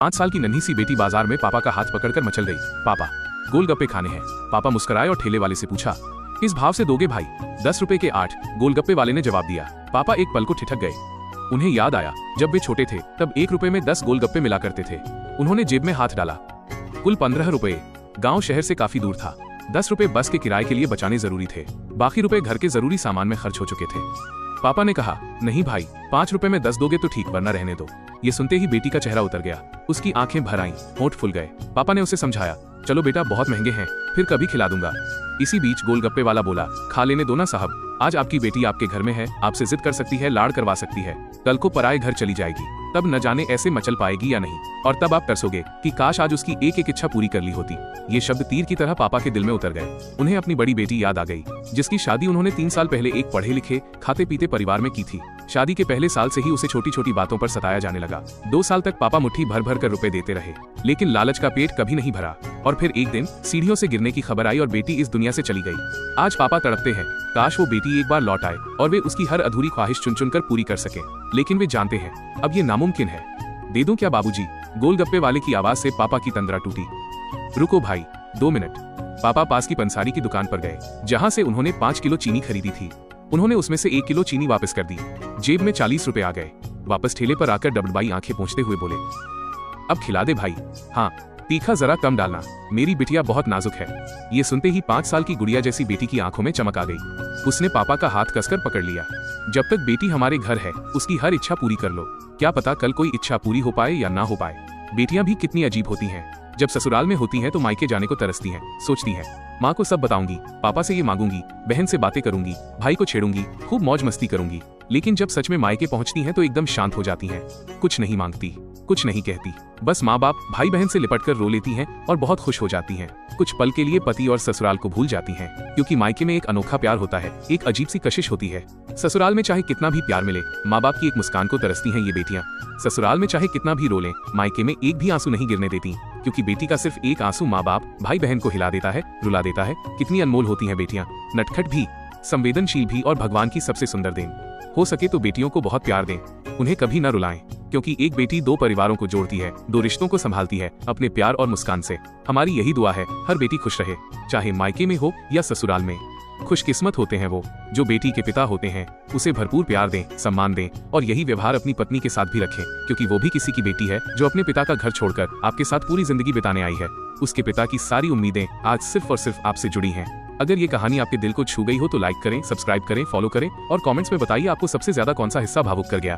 5 साल की नन्ही सी बेटी बाजार में पापा का हाथ पकड़कर मचल गई। पापा, गोलगप्पे खाने हैं। पापा मुस्कुराए और ठेले वाले से पूछा, किस भाव से दोगे भाई? 10 रुपए के 8, गोलगप्पे वाले ने जवाब दिया। पापा एक पल को ठिठक गए। उन्हें याद आया, जब वे छोटे थे तब 1 रुपए में 10 गोलगप्पे मिला करते थे। उन्होंने जेब में हाथ डाला। कुल 15 रुपए। गाँव शहर से काफी दूर था। 10 रुपए बस के किराए के लिए बचाने जरूरी थे। बाकी रुपए घर के जरूरी सामान में खर्च हो चुके थे। पापा ने कहा, नहीं भाई, 5 रुपए में 10 दोगे तो ठीक, वरना रहने दो। ये सुनते ही बेटी का चेहरा उतर गया। उसकी आंखें भर आईं, होंठ फूल गए। पापा ने उसे समझाया, चलो बेटा, बहुत महंगे हैं, फिर कभी खिला दूंगा। इसी बीच गोलगप्पे वाला बोला, खा लेने दो ना साहब, आज आपकी बेटी आपके घर में है, आपसे जिद कर सकती है, लाड़ करवा सकती है, कल को पराए घर चली जाएगी, तब न जाने ऐसे मचल पाएगी या नहीं, और तब आप तरसोगे कि काश आज उसकी एक एक इच्छा पूरी कर ली होती। ये शब्द तीर की तरह पापा के दिल में उतर गए। उन्हें अपनी बड़ी बेटी याद आ गई, जिसकी शादी उन्होंने 3 साल पहले एक पढ़े लिखे खाते पीते परिवार में की थी। शादी के पहले साल से ही उसे छोटी छोटी बातों पर सताया जाने लगा। 2 साल तक पापा मुट्ठी भर भर कर रुपए देते रहे, लेकिन लालच का पेट कभी नहीं भरा। और फिर एक दिन सीढ़ियों से गिरने की खबर आई और बेटी इस दुनिया से चली गई। आज पापा तड़पते हैं, काश वो बेटी एक बार लौट आए और वे उसकी हर अधूरी ख्वाहिश चुन चुन कर पूरी कर सके, लेकिन वे जानते हैं अब ये नामुमकिन है। दे दूं क्या बाबूजी? गोलगप्पे वाले की आवाज से पापा की तंद्रा टूटी। रुको भाई, 2 मिनट। पापा पास की पंसारी की दुकान पर गए, जहां से उन्होंने 5 किलो चीनी खरीदी थी। उन्होंने उसमें से 1 किलो चीनी वापस कर दी। जेब में 40 रुपए आ गए। वापस ठेले पर आकर डबडबाई आंखें पोंछते हुए बोले, अब खिला दे भाई। हाँ, तीखा जरा कम डालना, मेरी बिटिया बहुत नाजुक है। ये सुनते ही 5 साल की गुड़िया जैसी बेटी की आंखों में चमक आ गई। उसने पापा का हाथ कसकर पकड़ लिया। जब तक बेटी हमारे घर है, उसकी हर इच्छा पूरी कर लो। क्या पता कल कोई इच्छा पूरी हो पाए या ना हो पाए। बेटियां भी कितनी अजीब होती हैं। जब ससुराल में होती हैं तो मायके जाने को तरसती हैं, सोचती हैं, माँ को सब बताऊंगी, पापा से ये मांगूंगी, बहन से बातें करूंगी, भाई को छेड़ूंगी, खूब मौज मस्ती करूंगी। लेकिन जब सच में मायके पहुंचती हैं तो एकदम शांत हो जाती हैं, कुछ नहीं मांगती, कुछ नहीं कहती, बस माँ बाप भाई बहन से लिपटकर रो लेती हैं और बहुत खुश हो जाती हैं। कुछ पल के लिए पति और ससुराल को भूल जाती हैं, क्योंकि मायके में एक अनोखा प्यार होता है, एक अजीब सी कशिश होती है। ससुराल में चाहे कितना भी प्यार मिले, माँ बाप की एक मुस्कान को तरसती हैं ये बेटियां। ससुराल में चाहे कितना भी रो लें, मायके में एक भी आंसू नहीं गिरने देती, क्योंकि बेटी का सिर्फ एक आंसू माँ बाप भाई बहन को हिला देता है, रुला देता है। कितनी अनमोल होती हैं बेटियां, नटखट भी, संवेदनशील भी और भगवान की सबसे सुंदर देन। हो सके तो बेटियों को बहुत प्यार दें, उन्हें कभी न रुलाएं, क्योंकि एक बेटी 2 परिवारों को जोड़ती है, 2 रिश्तों को संभालती है अपने प्यार और मुस्कान से। हमारी यही दुआ है, हर बेटी खुश रहे, चाहे मायके में हो या ससुराल में। खुशकिस्मत होते हैं वो जो बेटी के पिता होते हैं, उसे भरपूर प्यार दें, सम्मान दें, और यही व्यवहार अपनी पत्नी के साथ भी रखें, क्योंकि वो भी किसी की बेटी है जो अपने पिता का घर छोड़कर आपके साथ पूरी जिंदगी बिताने आई है। उसके पिता की सारी उम्मीदें आज सिर्फ और सिर्फ आपसे जुड़ी हैं। अगर ये कहानी आपके दिल को छू गई हो तो लाइक करें, सब्सक्राइब करें, फॉलो करें और कमेंट्स में बताइए आपको सबसे ज्यादा कौन सा हिस्सा भावुक कर गया।